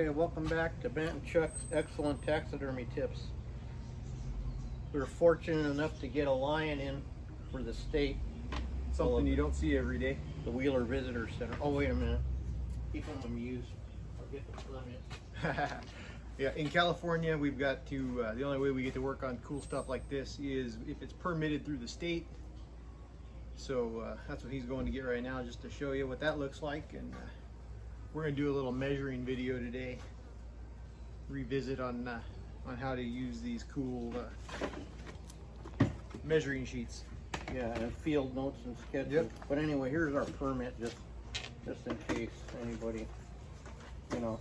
Hey, welcome back to Matt and Chuck's excellent taxidermy tips. We were fortunate enough to get a lion in for the state. Something you don't see every day. The Wheeler Visitor Center. Oh, wait a minute. Keep them amused. I'll get the permit. Yeah, in California, we've got to, the only way we get to work on cool stuff like this is if it's permitted through the state. So that's what he's going to get right now, just to show you what that looks like. And we're going to do a little measuring video today. Revisit on how to use these cool measuring sheets. Yeah, and field notes and sketches. Yep. But anyway, here's our permit, just in case anybody, you know,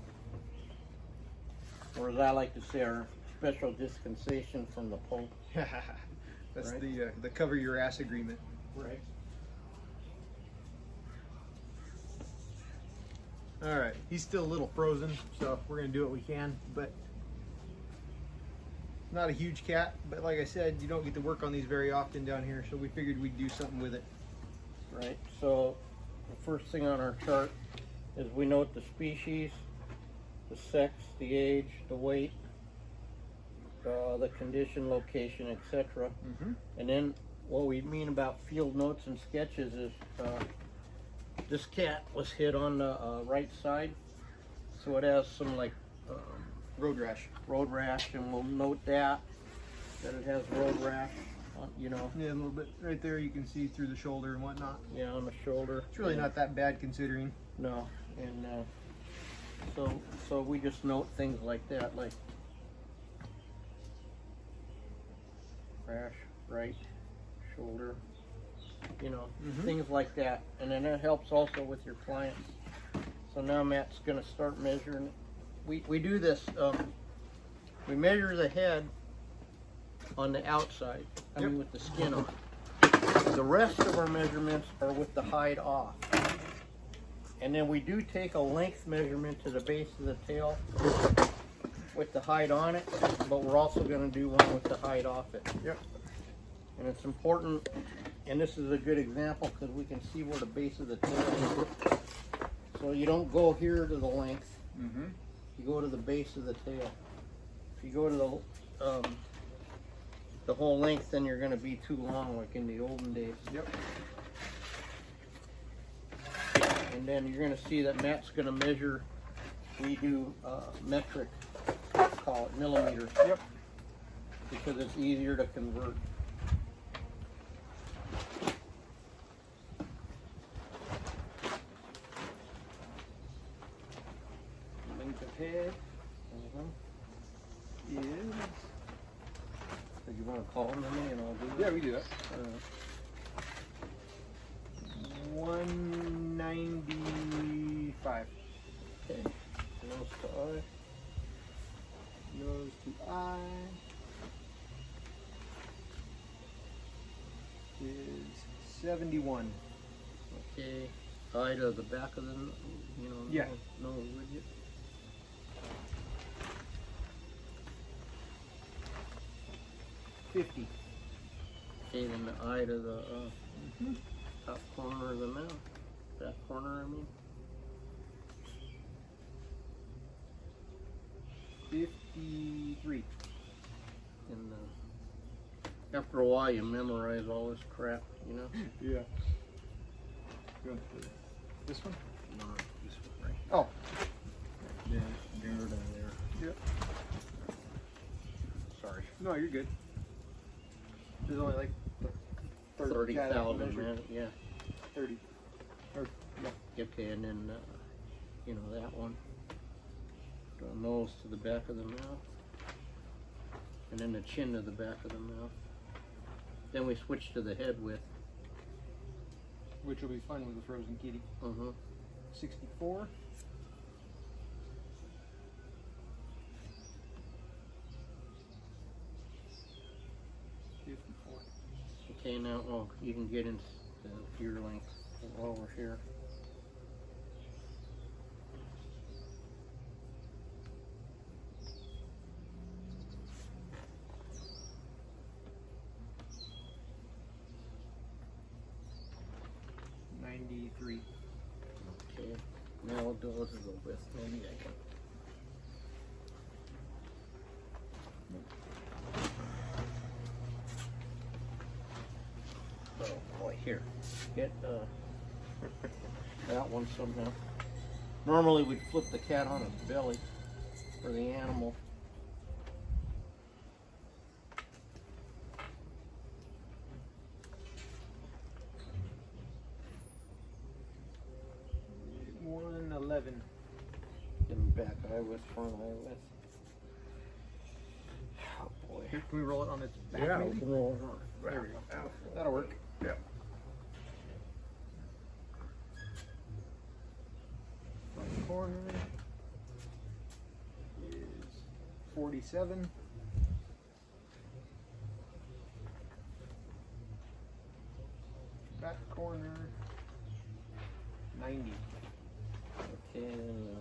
or as I like to say, our special dispensation from the Pope. That's right? the cover your ass agreement. Right. All right, he's still a little frozen, so we're gonna do what we can, but not a huge cat, but like I said, you don't get to work on these very often down here, so we figured we'd do something with it. Right, so the first thing on our chart is we note the species, the sex, the age, the weight, the condition, location, etc. And then what we mean about field notes and sketches is this cat was hit on the right side, so it has some like Road rash, and we'll note that it has road rash on, you know. Yeah, a little bit right there. You can see through the shoulder and whatnot. Yeah, on the shoulder. It's really not that bad considering. No, and so we just note things like that, like rash, right shoulder, you know, things like that, and then that helps also with your clients. So now Matt's going to start measuring. We do this. We measure the head on the outside. I mean, with the skin on. The rest of our measurements are with the hide off. And then we do take a length measurement to the base of the tail with the hide on it, but we're also going to do one with the hide off it. Yep. And it's important, and this is a good example because we can see where the base of the tail is. So you don't go here to the length. You go to the base of the tail. If you go to the whole length, then you're going to be too long, like in the olden days. Yep. And then you're going to see that Matt's going to measure. We do metric, call it millimeters. Yep. Because it's easier to convert. Length of head is. So you want to call them to me and I'll do it? Yeah, we do that. 195. Okay. Nose to eye. Nose to eye is 71. Okay. Eye to the back of the, you know, Yeah. nose, would you? $50. Okay, then the eye to the top corner of the mouth. Back corner, I mean. 53. And after a while, you memorize all this crap, you know? Yeah. You want this one? No, this one right. Oh. Yeah, there, down there. Yep. Sorry. No, you're good. There's only like 30,000, man. Yeah. 30. Or, yeah. Okay, and then, you know, that one. The nose to the back of the mouth. And then the chin to the back of the mouth. Then we switch to the head width. Which will be fun with a frozen kitty. 64. Okay, now, oh, you can get into the ear length while we're here. $93. Okay, now we'll do a little width. Maybe I can Here, get that one somehow. Normally we'd flip the cat on its belly for the animal. $111. Get him back eye with, front eye with. Oh boy. Here, can we roll it on its back? Yeah, we maybe? can roll it on. There we go. That'll work. Yeah. Front corner is 47. Back corner 90. Okay, and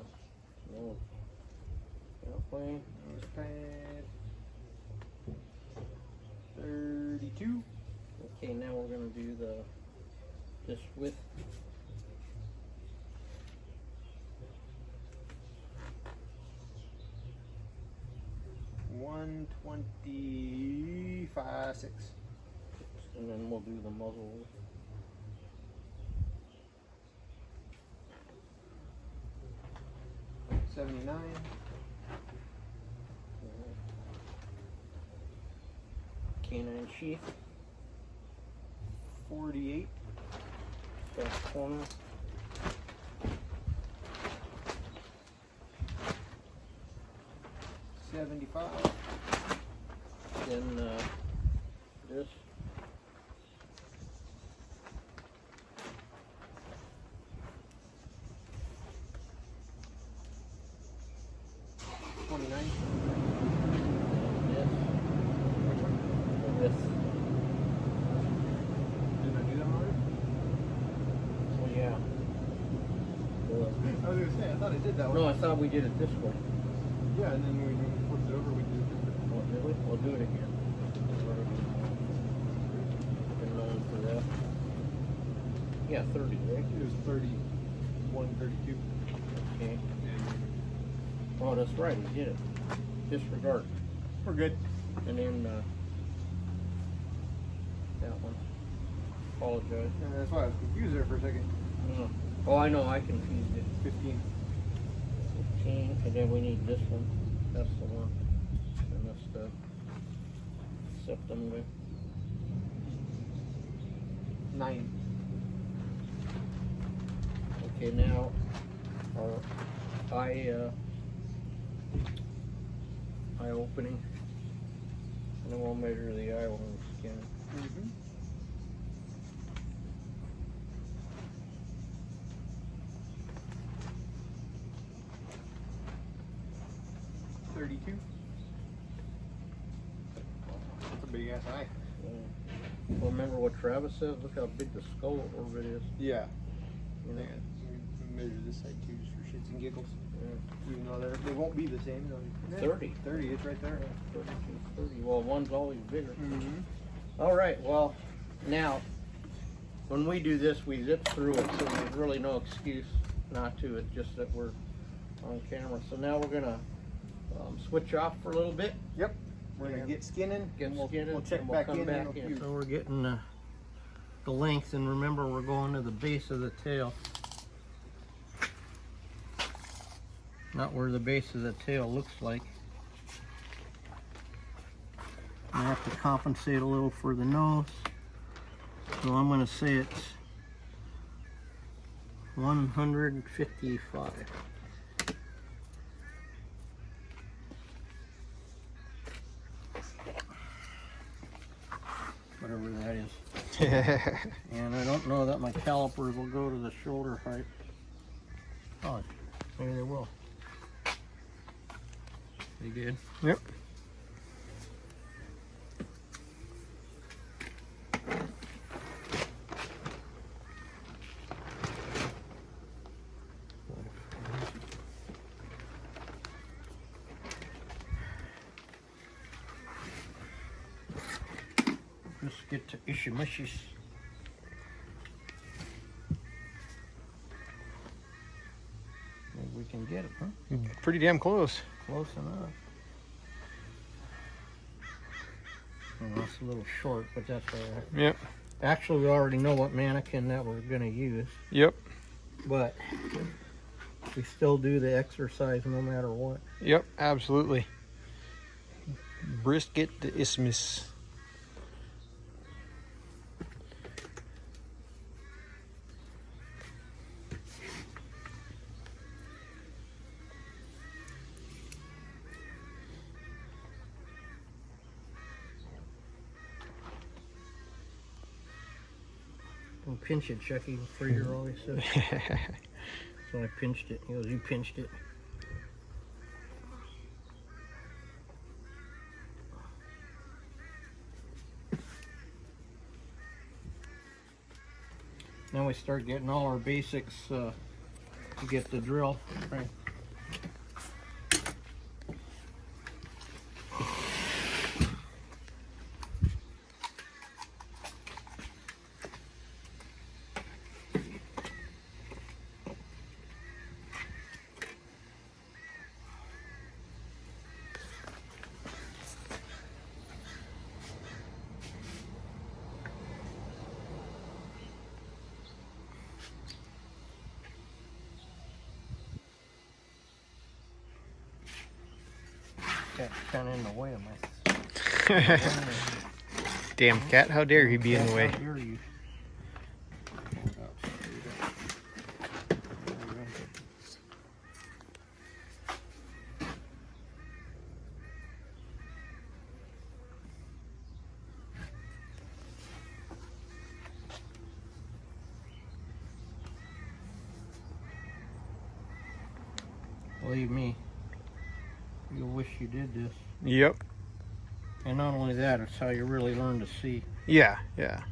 no airplane. Nose pad 32. Okay, now we're gonna do this width. $125.6. And then we'll do the muzzle width. $79. Canine sheath, 48. back corner. $75. Then this. $29. And this. This. Did I do that already? Oh yeah. I was gonna say, I thought I did that one. No, I thought we did it this way. Yeah, and then when we flipped it over, we did it different. Oh, did we? We'll do it again. Been known for that. Yeah, 30, right? It was 31, 32. Okay. Oh, that's right, he did it. Disregard. We're good. And then that one. Apologize. That's why I was confused there for a second. Oh, I know, I confused it. 15. 15, and then we need this one. That's the one. And that's the septum width. 9. Okay, now our eye opening. And then we'll measure the eye on the skin. Mm-hmm. 32. That's a big ass eye. Well, remember what Travis says? Look how big the skull orbit is. Yeah. You know? We measure this side too, just for shits and giggles. Yeah. Even though they won't be the same. 30. 30, it's right there. 30. Well, one's always bigger. Mm-hmm. All right. Well, now when we do this, we zip through it, so there's really no excuse not to. It's just that we're on camera. So now we're gonna switch off for a little bit. Yep. We're gonna get skinning. We'll check and back come in. back in. So we're getting the length, and remember we're going to the base of the tail, not where the base of the tail looks like. I have to compensate a little for the nose, so I'm going to say it's 155. Whatever that is. And I don't know that my calipers will go to the shoulder height. Oh, maybe they will. Pretty good. Yep. Let's get to Ishimishis. Maybe we can get it, huh? Pretty damn close. Close enough. Well, that's a little short, but that's all right. Yep. Actually, we already know what mannequin that we're gonna use, Yep. but we still do the exercise no matter what. Yep, absolutely. Brisket the Isthmus. Don't pinch it, Chucky. Freezer always says. So I pinched it. He goes, "You pinched it." Now we start getting all our basics to get the drill. Right. That's kind of in the way of my. Damn cat, how dare he be in the way? How dare you? Believe me, you'll wish you did this. Yep. And not only that, it's how you really learn to see. Yeah, yeah.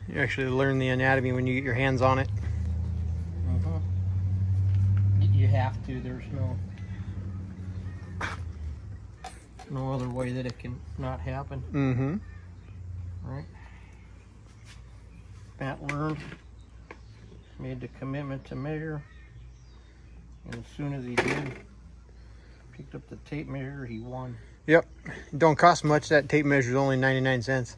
You actually learn the anatomy when you get your hands on it. You have to. There's no other way that it can not happen. Mm-hmm. Right? Matt learned, made the commitment to measure, and as soon as he did, picked up the tape measure, he won. Yep. Don't cost much. That tape measure is only 99 cents.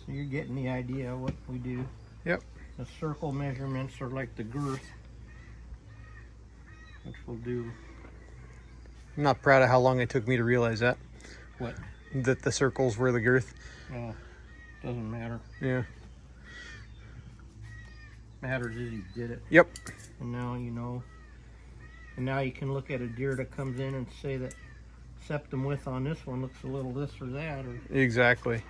So you're getting the idea of what we do. Yep. The circle measurements are like the girth, which we'll do. I'm not proud of how long it took me to realize that. What? That the circles were the girth. Doesn't matter. Yeah. Matters is you did it. Yep. And now you know. And now you can look at a deer that comes in and say that septum width on this one looks a little this or that. Or Exactly.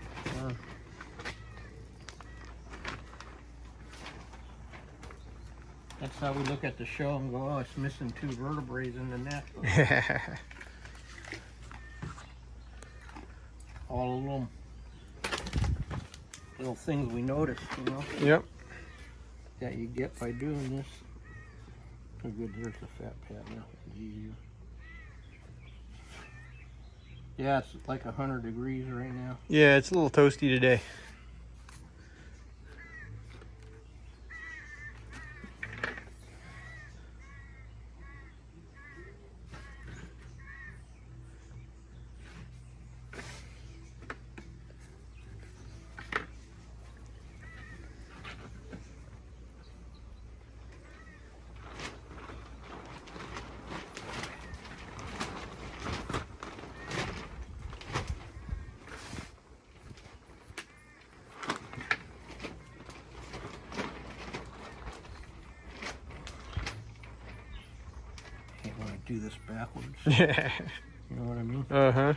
That's how we look at the show and go, oh, it's missing 2 vertebrae in the neck. All of them. Little things we notice, you know, Yep. that you get by doing this. Oh, good, there's the fat pad now. It's easier. Yeah, it's like 100 degrees right now. Yeah, it's a little toasty today. When I do this backwards, Yeah. you know what I mean? Uh-huh.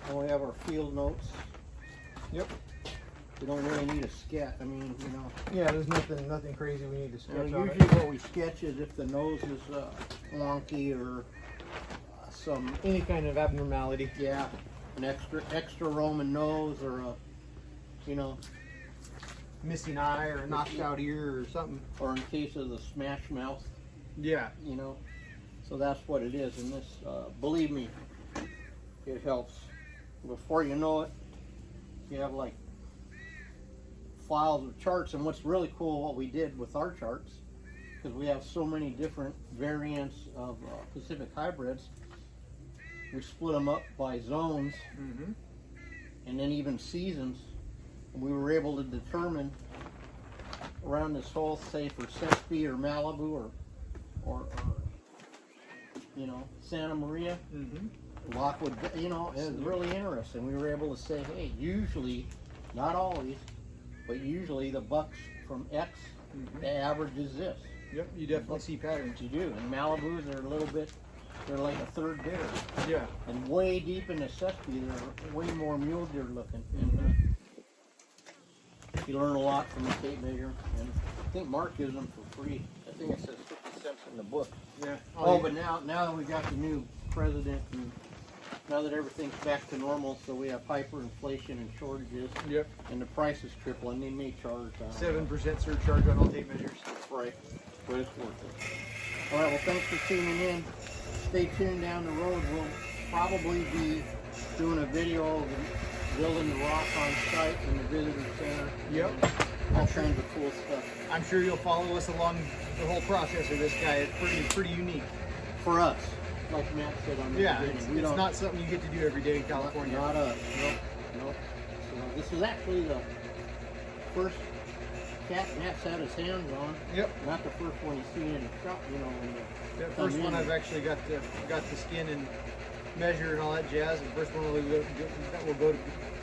And we have our field notes. Yep. You don't really need a sketch. I mean, you know. Yeah, there's nothing crazy we need to sketch on Usually it. what we sketch is if the nose is wonky or Any kind of abnormality. an extra Roman nose or a, you know, missing eye or a notched out ear or something. Or in case of the smash mouth, Yeah. you know. So that's what it is. And this, believe me, it helps. Before you know it, you have like files of charts. And what's really cool, what we did with our charts, because we have so many different variants of Pacific hybrids, we split them up by zones Mm-hmm. and then even seasons. We were able to determine around this whole, say for Sespe or Malibu or you know, Santa Maria, Mm-hmm. Lockwood, you know, it was really interesting. We were able to say, hey, usually, not always, but usually the bucks from X, the average is this. Yep, you definitely see patterns. You do. And Malibus are a little bit, they're like a third bidder. Yeah. And way deep in the Sespe, they're way more mule deer looking. And you learn a lot from the tape measure. And I think Mark gives them for free. I think it says 50 cents in the book. Yeah. Oh, but now that we got the new president, and now that everything's back to normal, so we have hyperinflation and shortages, Yep. and the price is tripling, they may charge 7% surcharge on all tape measures. right, but it's worth it. All right, well, thanks for tuning in. Stay tuned down the road. We'll probably be doing a video of building the rock on site in the visitor center. Yep. All kinds of cool stuff I'm sure you'll follow us along the whole process of this guy. It's pretty unique. for us, like Matt said on the Yeah, beginning. it's not something you get to do every day in California. Not us. Nope. So this is actually the first cat Matt's had his hands on. Yep. Not the first one he's seen in the shop, you know. The first one I've actually got the skin and measure and all that jazz. And the first one that will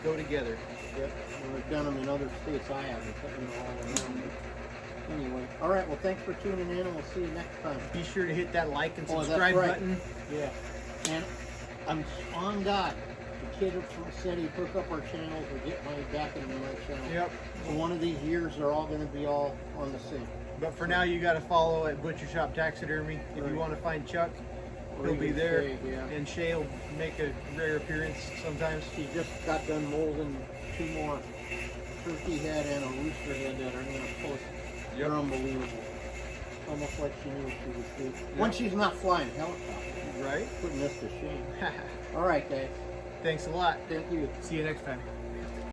go together. Yep. And we've done them in other states I haven't, you know, all around. Anyway, all right. Well, thanks for tuning in, and we'll see you next time. Be sure to hit that like and Oh, that's subscribe right. button. Yeah. And I'm on God. The kid said he'd hook up our channels or get my back into my channel. Yep. So one of these years, they're all going to be all on the same. But for now, you got to follow at Butcher Shop Taxidermy. If Right. you want to find Chuck, Or he'll be even there. Shay, yeah. And Shay will make a rare appearance sometimes. She just got done molding 2 more turkey head and a rooster head that are going to post. Yep. They're unbelievable. Almost like she knew she was good. When she's not flying a helicopter. Right? Putting us to shame. All right, guys. Thanks a lot. Thank you. See you next time.